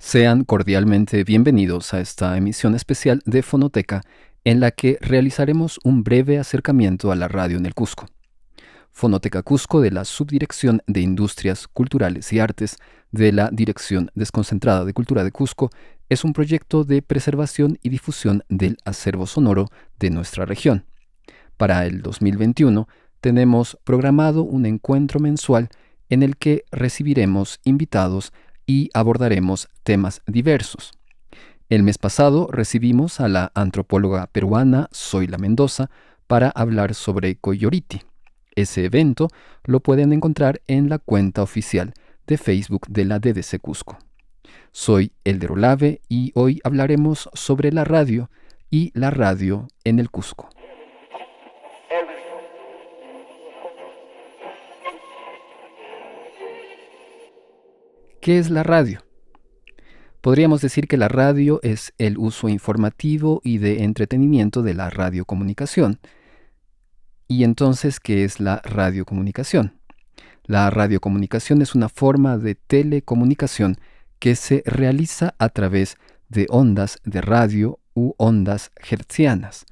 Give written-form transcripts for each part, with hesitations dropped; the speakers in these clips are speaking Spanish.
Sean cordialmente bienvenidos a esta emisión especial de Fonoteca, en la que realizaremos un breve acercamiento a la radio en el Cusco. Fonoteca Cusco, de la Subdirección de Industrias Culturales y Artes de la Dirección Desconcentrada de Cultura de Cusco, es un proyecto de preservación y difusión del acervo sonoro de nuestra región. Para el 2021 tenemos programado un encuentro mensual en el que recibiremos invitados y abordaremos temas diversos. El mes pasado recibimos a la antropóloga peruana Zoila Mendoza para hablar sobre Coyoriti. Ese evento lo pueden encontrar en la cuenta oficial de Facebook de la DDC Cusco. Soy Elder Olave y hoy hablaremos sobre la radio y la radio en el Cusco. ¿Qué es la radio? Podríamos decir que la radio es el uso informativo y de entretenimiento de la radiocomunicación. ¿Y entonces qué es la radiocomunicación? La radiocomunicación es una forma de telecomunicación que se realiza a través de ondas de radio u ondas hertzianas,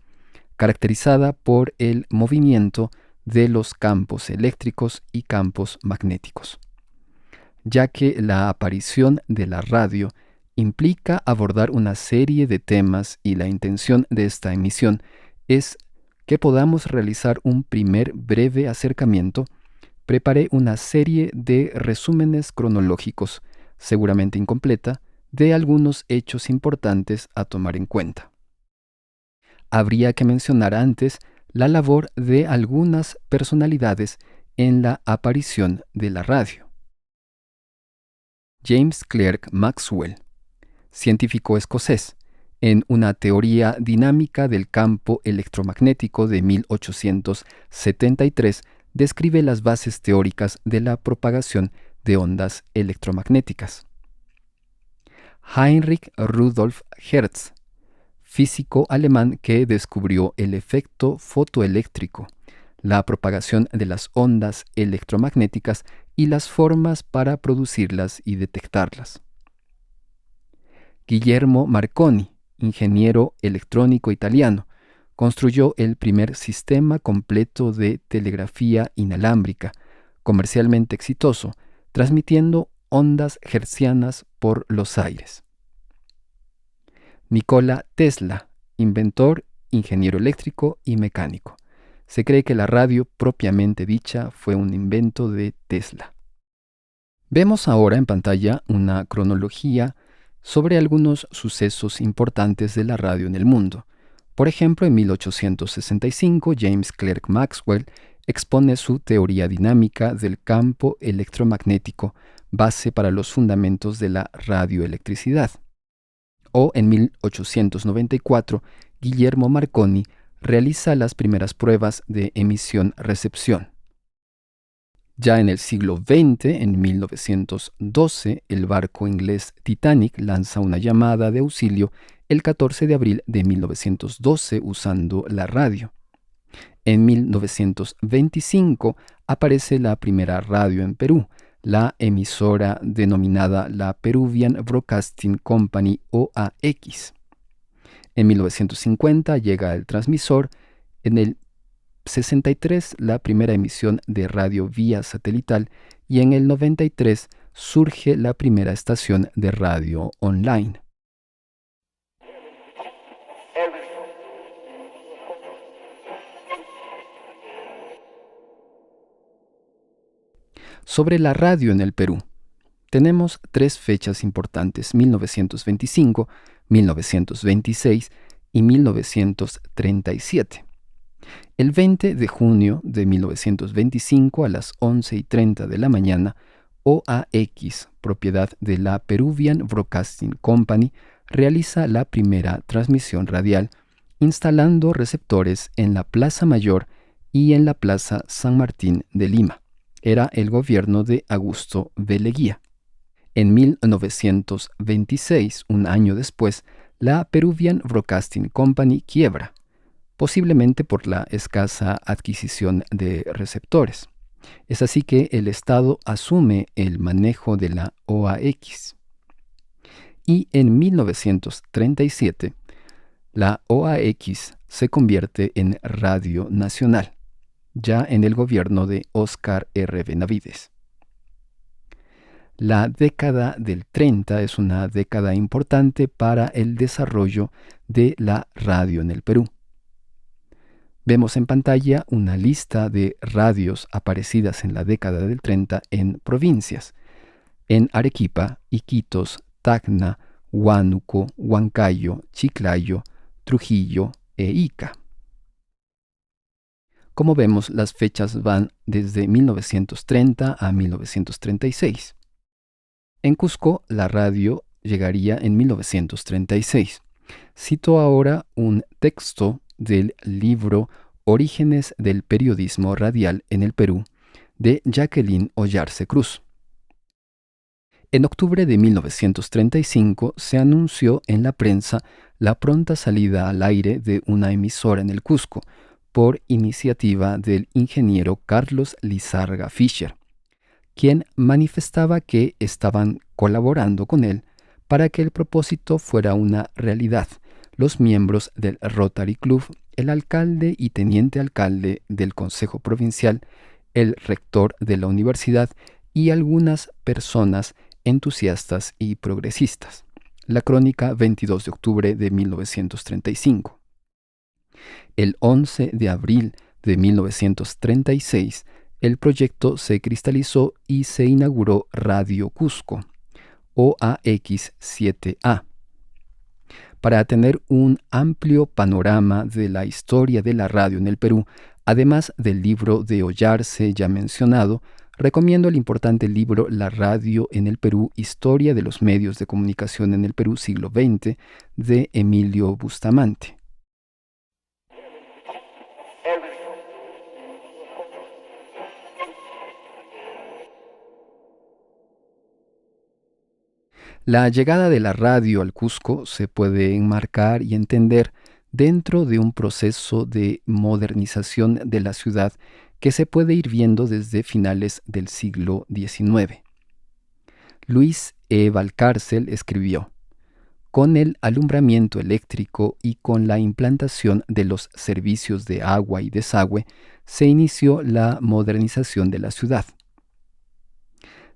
caracterizada por el movimiento de los campos eléctricos y campos magnéticos, ya que la aparición de la radio implica abordar una serie de temas y la intención de esta emisión es que podamos realizar un primer breve acercamiento. Preparé una serie de resúmenes cronológicos, seguramente incompleta, de algunos hechos importantes a tomar en cuenta. Habría que mencionar antes la labor de algunas personalidades en la aparición de la radio. James Clerk Maxwell, científico escocés, en una teoría dinámica del campo electromagnético de 1873, describe las bases teóricas de la propagación de ondas electromagnéticas. Heinrich Rudolf Hertz, físico alemán que descubrió el efecto fotoeléctrico, la propagación de las ondas electromagnéticas y las formas para producirlas y detectarlas. Guillermo Marconi, ingeniero electrónico italiano, construyó el primer sistema completo de telegrafía inalámbrica, comercialmente exitoso, transmitiendo ondas hertzianas por los aires. Nikola Tesla, inventor, ingeniero eléctrico y mecánico. Se cree que la radio propiamente dicha fue un invento de Tesla. Vemos ahora en pantalla una cronología sobre algunos sucesos importantes de la radio en el mundo. Por ejemplo, en 1865, James Clerk Maxwell expone su teoría dinámica del campo electromagnético, base para los fundamentos de la radioelectricidad. O en 1894, Guillermo Marconi realiza las primeras pruebas de emisión-recepción. Ya en el siglo XX, en 1912, el barco inglés Titanic lanza una llamada de auxilio el 14 de abril de 1912 usando la radio. En 1925 aparece la primera radio en Perú, la emisora denominada la Peruvian Broadcasting Company OAX. En 1950 llega el transmisor. En el 63 la primera emisión de radio vía satelital y en el 93 surge la primera estación de radio online. Sobre la radio en el Perú, tenemos tres fechas importantes: 1925, 1926 y 1937. El 20 de junio de 1925 a las 11:30 de la mañana, OAX, propiedad de la Peruvian Broadcasting Company, realiza la primera transmisión radial, instalando receptores en la Plaza Mayor y en la Plaza San Martín de Lima. Era el gobierno de Augusto B. Leguía. En 1926, un año después, la Peruvian Broadcasting Company quiebra, posiblemente por la escasa adquisición de receptores. Es así que el Estado asume el manejo de la OAX. y en 1937 la OAX se convierte en Radio Nacional, ya en el gobierno de Óscar R. Benavides. La década del 30 es una década importante para el desarrollo de la radio en el Perú. Vemos en pantalla una lista de radios aparecidas en la década del 30 en provincias: en Arequipa, Iquitos, Tacna, Huánuco, Huancayo, Chiclayo, Trujillo e Ica. Como vemos, las fechas van desde 1930 a 1936. En Cusco, la radio llegaría en 1936. Cito ahora un texto del libro Orígenes del periodismo radial en el Perú, de Jacqueline Ollarse Cruz. En octubre de 1935 se anunció en la prensa la pronta salida al aire de una emisora en el Cusco, por iniciativa del ingeniero Carlos Lizarga Fischer, quien manifestaba que estaban colaborando con él para que el propósito fuera una realidad: los miembros del Rotary Club, el alcalde y teniente alcalde del Consejo Provincial, el rector de la universidad y algunas personas entusiastas y progresistas. La crónica, 22 de octubre de 1935. El 11 de abril de 1936, el proyecto se cristalizó y se inauguró Radio Cusco, OAX-7A. Para tener un amplio panorama de la historia de la radio en el Perú, además del libro de Ollarse ya mencionado, recomiendo el importante libro La radio en el Perú, Historia de los medios de comunicación en el Perú siglo XX, de Emilio Bustamante. La llegada de la radio al Cusco se puede enmarcar y entender dentro de un proceso de modernización de la ciudad que se puede ir viendo desde finales del siglo XIX. Luis E. Valcárcel escribió: con el alumbramiento eléctrico y con la implantación de los servicios de agua y desagüe, se inició la modernización de la ciudad.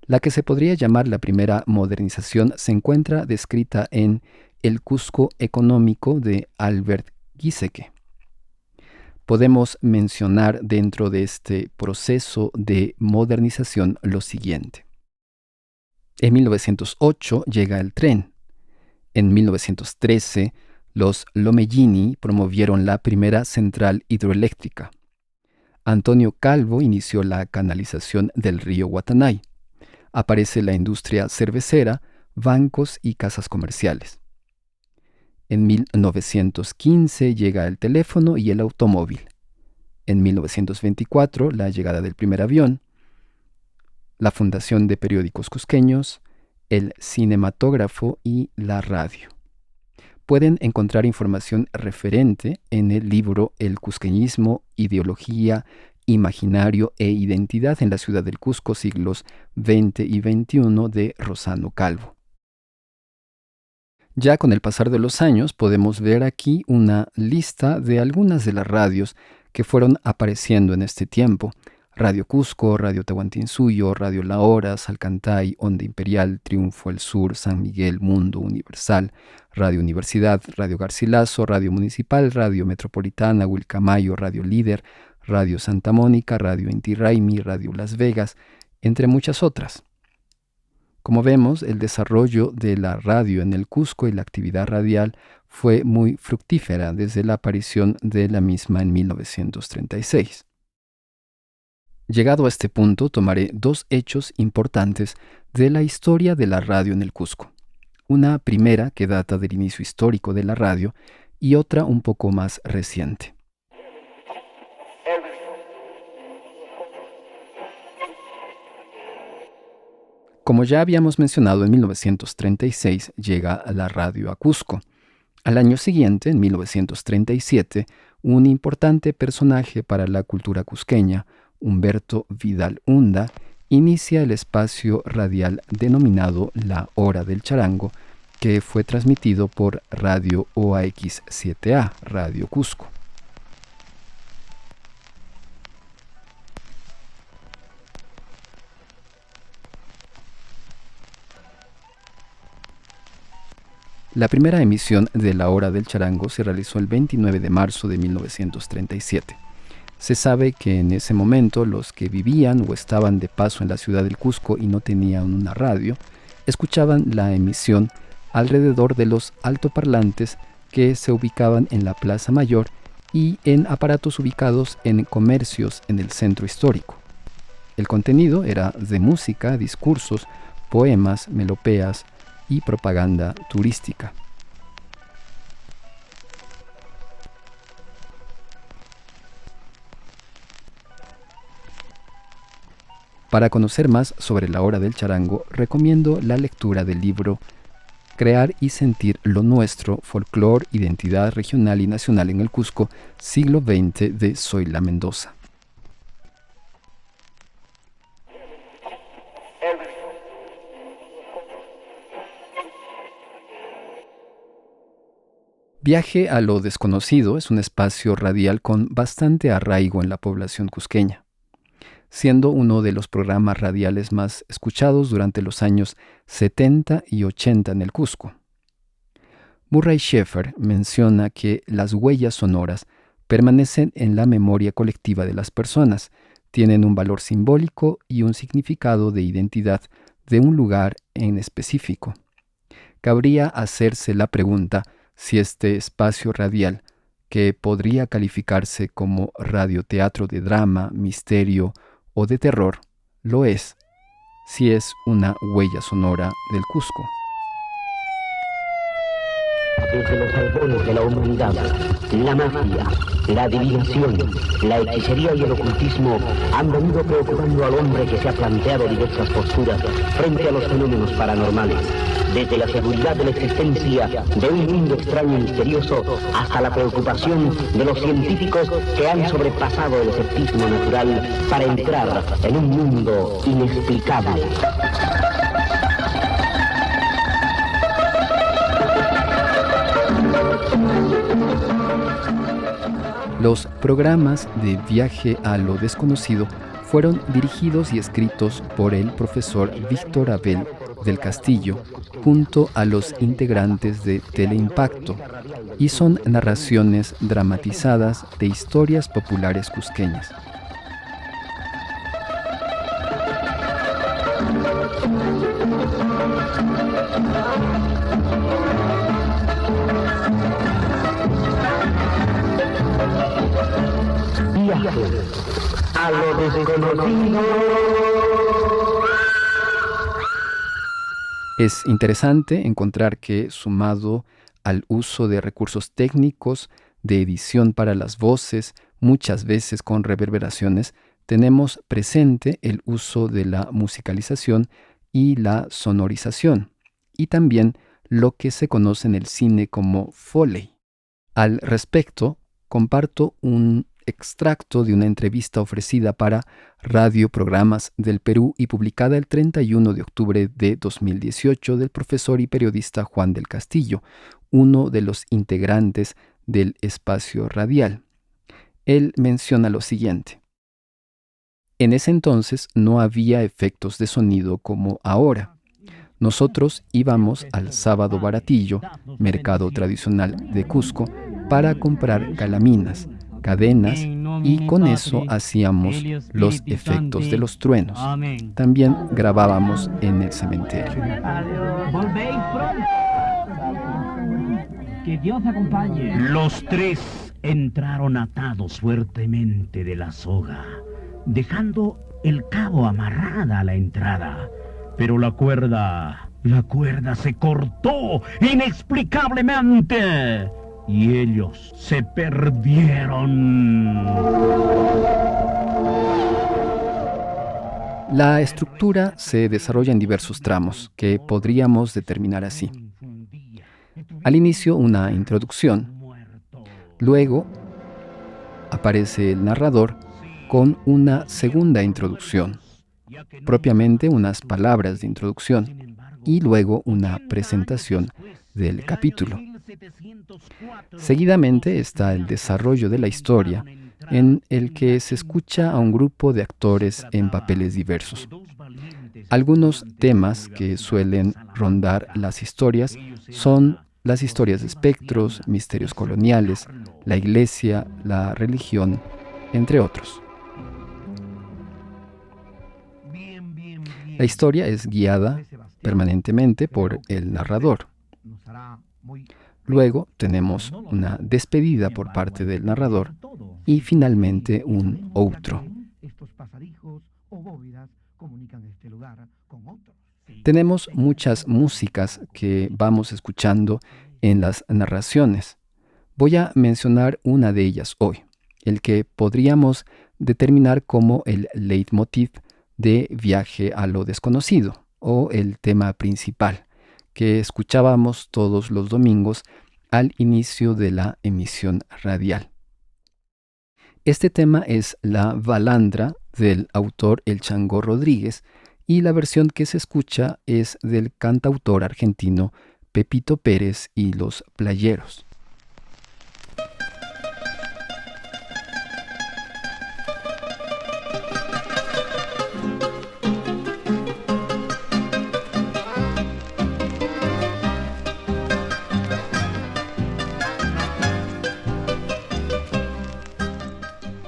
La que se podría llamar la primera modernización se encuentra descrita en El Cusco Económico de Albert Giesecke. Podemos mencionar dentro de este proceso de modernización lo siguiente. En 1908 llega el tren. En 1913, los Lomellini promovieron la primera central hidroeléctrica. Antonio Calvo inició la canalización del río Guatanay. Aparece la industria cervecera, bancos y casas comerciales. En 1915 llega el teléfono y el automóvil. En 1924, la llegada del primer avión, la fundación de periódicos cusqueños, el cinematógrafo y la radio. Pueden encontrar información referente en el libro El cusqueñismo, ideología, imaginario e identidad en la ciudad del Cusco, siglos XX y XXI, de Rosano Calvo. Ya con el pasar de los años podemos ver aquí una lista de algunas de las radios que fueron apareciendo en este tiempo: Radio Cusco, Radio Tahuantinsuyo, Radio La Hora, Salcantay, Onda Imperial, Triunfo El Sur, San Miguel, Mundo Universal, Radio Universidad, Radio Garcilaso, Radio Municipal, Radio Metropolitana, Wilcamayo, Radio Líder, Radio Santa Mónica, Radio Inti Raymi, Radio Las Vegas, entre muchas otras. Como vemos, el desarrollo de la radio en el Cusco y la actividad radial fue muy fructífera desde la aparición de la misma en 1936. Llegado a este punto, tomaré dos hechos importantes de la historia de la radio en el Cusco. Una primera que data del inicio histórico de la radio y otra un poco más reciente. Como ya habíamos mencionado, en 1936 llega la radio a Cusco. Al año siguiente, en 1937, un importante personaje para la cultura cusqueña, Humberto Vidal Hunda, inicia el espacio radial denominado La Hora del Charango, que fue transmitido por Radio OAX7A, Radio Cusco. La primera emisión de La Hora del Charango se realizó el 29 de marzo de 1937. Se sabe que en ese momento los que vivían o estaban de paso en la ciudad del Cusco y no tenían una radio, escuchaban la emisión alrededor de los altoparlantes que se ubicaban en la Plaza Mayor y en aparatos ubicados en comercios en el centro histórico. El contenido era de música, discursos, poemas, melopías y propaganda turística. Para conocer más sobre La Hora del Charango, recomiendo la lectura del libro Crear y sentir lo nuestro, folclor, identidad regional y nacional en el Cusco, siglo XX, de Zoila Mendoza. Viaje a lo desconocido es un espacio radial con bastante arraigo en la población cusqueña, siendo uno de los programas radiales más escuchados durante los años 70 y 80 en el Cusco. Murray Schafer menciona que las huellas sonoras permanecen en la memoria colectiva de las personas, tienen un valor simbólico y un significado de identidad de un lugar en específico. Cabría hacerse la pregunta si este espacio radial, que podría calificarse como radioteatro de drama, misterio o de terror, lo es, si es una huella sonora del Cusco. Desde los albones de la humanidad, la magia, la adivinación, la hechicería y el ocultismo han venido preocupando al hombre que se ha planteado diversas posturas frente a los fenómenos paranormales. Desde la seguridad de la existencia de un mundo extraño y misterioso hasta la preocupación de los científicos que han sobrepasado el escepticismo natural para entrar en un mundo inexplicable. Los programas de Viaje a lo Desconocido fueron dirigidos y escritos por el profesor Víctor Abel del Castillo junto a los integrantes de Teleimpacto y son narraciones dramatizadas de historias populares cusqueñas. Viaje a lo desconocido. Es interesante encontrar que, sumado al uso de recursos técnicos de edición para las voces, muchas veces con reverberaciones, tenemos presente el uso de la musicalización y la sonorización, y también lo que se conoce en el cine como Foley. Al respecto, comparto un extracto de una entrevista ofrecida para Radio Programas del Perú y publicada el 31 de octubre de 2018 del profesor y periodista Juan del Castillo, uno de los integrantes del espacio radial. Él menciona lo siguiente: en ese entonces no había efectos de sonido como ahora. Nosotros íbamos al Sábado Baratillo, mercado tradicional de Cusco, para comprar calaminas, cadenas, y con eso hacíamos los efectos de los truenos. También grabábamos en el cementerio. Volvéis pronto. Que Dios acompañe. Los tres entraron atados fuertemente de la soga, dejando el cabo amarrada a la entrada. Pero la cuerda se cortó inexplicablemente y ellos se perdieron. La estructura se desarrolla en diversos tramos que podríamos determinar así. Al inicio, una introducción. Luego aparece el narrador con una segunda introducción, propiamente unas palabras de introducción. y luego una presentación del capítulo. Seguidamente está el desarrollo de la historia, en el que se escucha a un grupo de actores en papeles diversos. Algunos temas que suelen rondar las historias son las historias de espectros, misterios coloniales, la iglesia, la religión, entre otros. La historia es guiada permanentemente por el narrador. Luego tenemos una despedida por parte del narrador y finalmente un outro. Tenemos muchas músicas que vamos escuchando en las narraciones. Voy a mencionar una de ellas hoy, el que podríamos determinar como el leitmotiv de Viaje a lo desconocido, o el tema principal, que escuchábamos todos los domingos al inicio de la emisión radial. Este tema es La Balandra del autor El Chango Rodríguez y la versión que se escucha es del cantautor argentino Pepito Pérez y Los Playeros.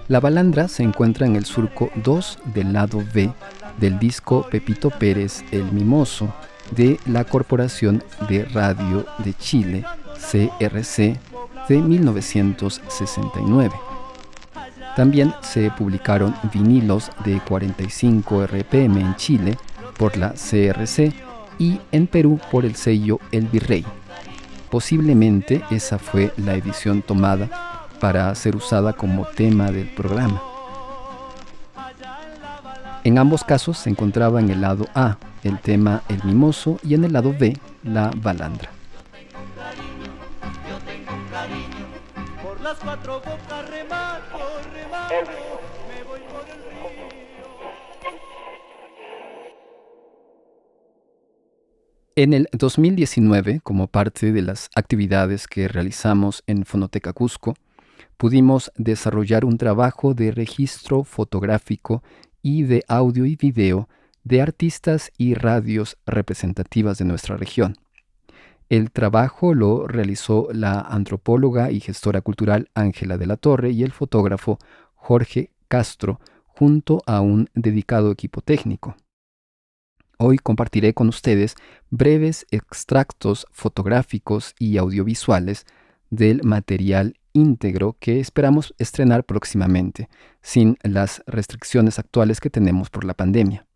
La Balandra se encuentra en el surco 2 del lado B del disco Pepito Pérez El Mimoso de la Corporación de Radio de Chile, CRC, de 1969. También se publicaron vinilos de 45 RPM en Chile por la CRC y en Perú por el sello El Virrey. Posiblemente esa fue la edición tomada para ser usada como tema del programa. En ambos casos se encontraba en el lado A el tema El Mimoso y en el lado B La Balandra. En el 2019, como parte de las actividades que realizamos en Fonoteca Cusco, pudimos desarrollar un trabajo de registro fotográfico y de audio y video de artistas y radios representativas de nuestra región. El trabajo lo realizó la antropóloga y gestora cultural Ángela de la Torre y el fotógrafo Jorge Castro, junto a un dedicado equipo técnico. Hoy compartiré con ustedes breves extractos fotográficos y audiovisuales del material íntegro que esperamos estrenar próximamente, sin las restricciones actuales que tenemos por la pandemia.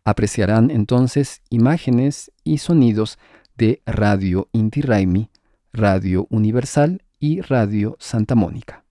Apreciarán entonces imágenes y sonidos de Radio Inti Raymi, Radio Universal y Radio Santa Mónica.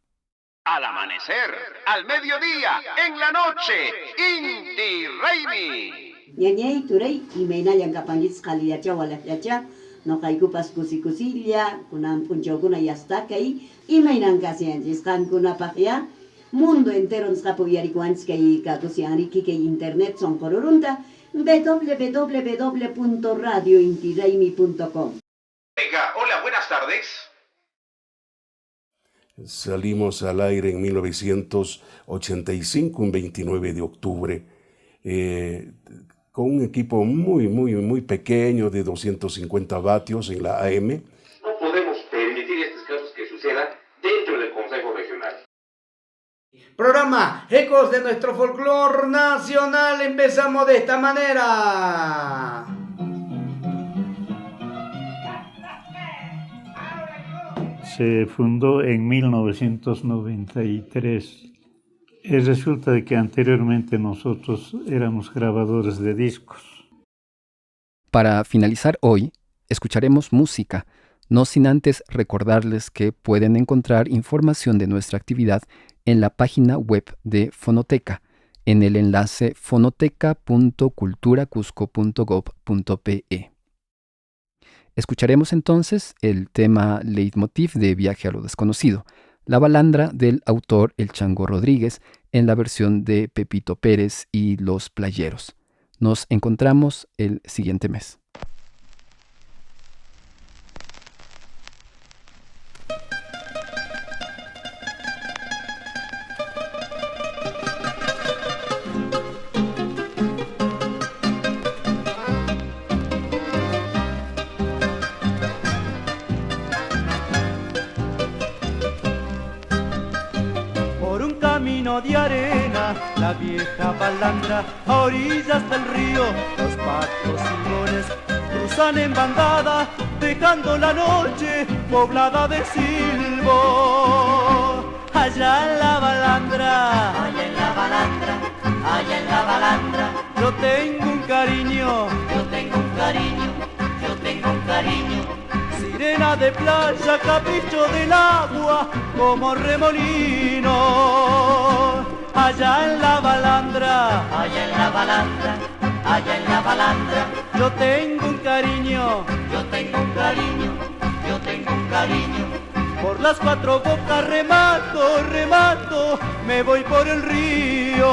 Al amanecer, al mediodía, en la noche, Inti Raymi. Ñañay turay imaynallan kapanchis qhaliyacha walallacha noqaykupas kusikusilla kunan punchawkuna yastakay imaynan kasiyanchis qankunapaqya mundo entero nisqapu yarikuwanchis kay kakusiyanriki kay internet sonqorurunta www.radiointiraymi.com. Oiga, hola, buenas tardes. Salimos al aire en 1985, un 29 de octubre, con un equipo muy pequeño de 250 vatios en la AM. No podemos permitir estos casos que sucedan dentro del Consejo Regional. Programa Ecos de nuestro folclor nacional. Empezamos de esta manera. Se fundó en 1993. Resulta de que anteriormente nosotros éramos grabadores de discos. Para finalizar hoy, escucharemos música, no sin antes recordarles que pueden encontrar información de nuestra actividad en la página web de Fonoteca, en el enlace fonoteca.culturacusco.gov.pe. Escucharemos entonces el tema leitmotiv de Viaje a lo desconocido, La Balandra del autor El Chango Rodríguez, en la versión de Pepito Pérez y Los Playeros. Nos encontramos el siguiente mes. camino de arena, la vieja balandra, a orillas del río, los patos silbones cruzan en bandada, dejando la noche poblada de silbo. Allá en la balandra, allá en la balandra, allá en la balandra, yo tengo un cariño, yo tengo un cariño, yo tengo un cariño. Sirena de playa, capricho del agua, como remolino. Allá en la balandra, allá en la balandra, allá en la balandra, yo tengo un cariño, yo tengo un cariño, yo tengo un cariño. Por las cuatro bocas remato, remato, me voy por el río.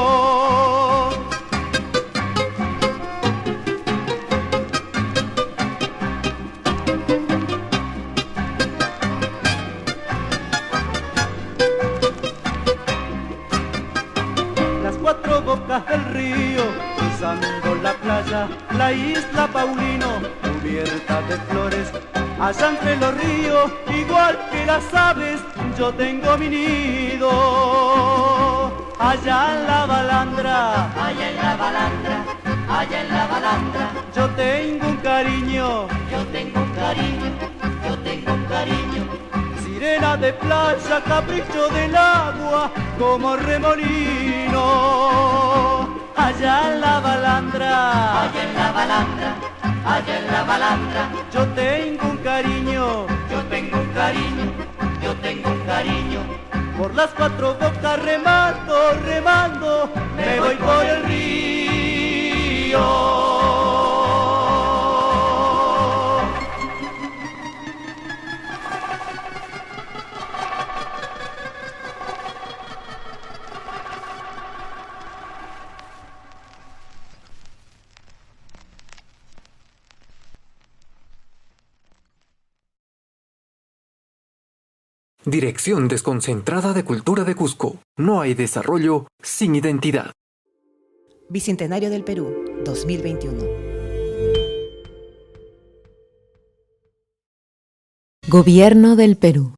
Las cuatro bocas del río, cruzando la playa, la isla Paulino, cubierta de flores. Allá entre los ríos, igual que las aves, yo tengo mi nido. Allá en la balandra, allá en la balandra, allá en la balandra, yo tengo un cariño, yo tengo un cariño, yo tengo un cariño. Sirena de playa, capricho del agua, como remolino. Allá en la balandra, allá en la balandra, allá en la balandra, yo tengo un cariño, yo tengo un cariño, yo tengo un cariño. Por las cuatro bocas remato, remando, me voy por el río. Dirección Desconcentrada de Cultura de Cusco. No hay desarrollo sin identidad. Bicentenario del Perú, 2021. Gobierno del Perú.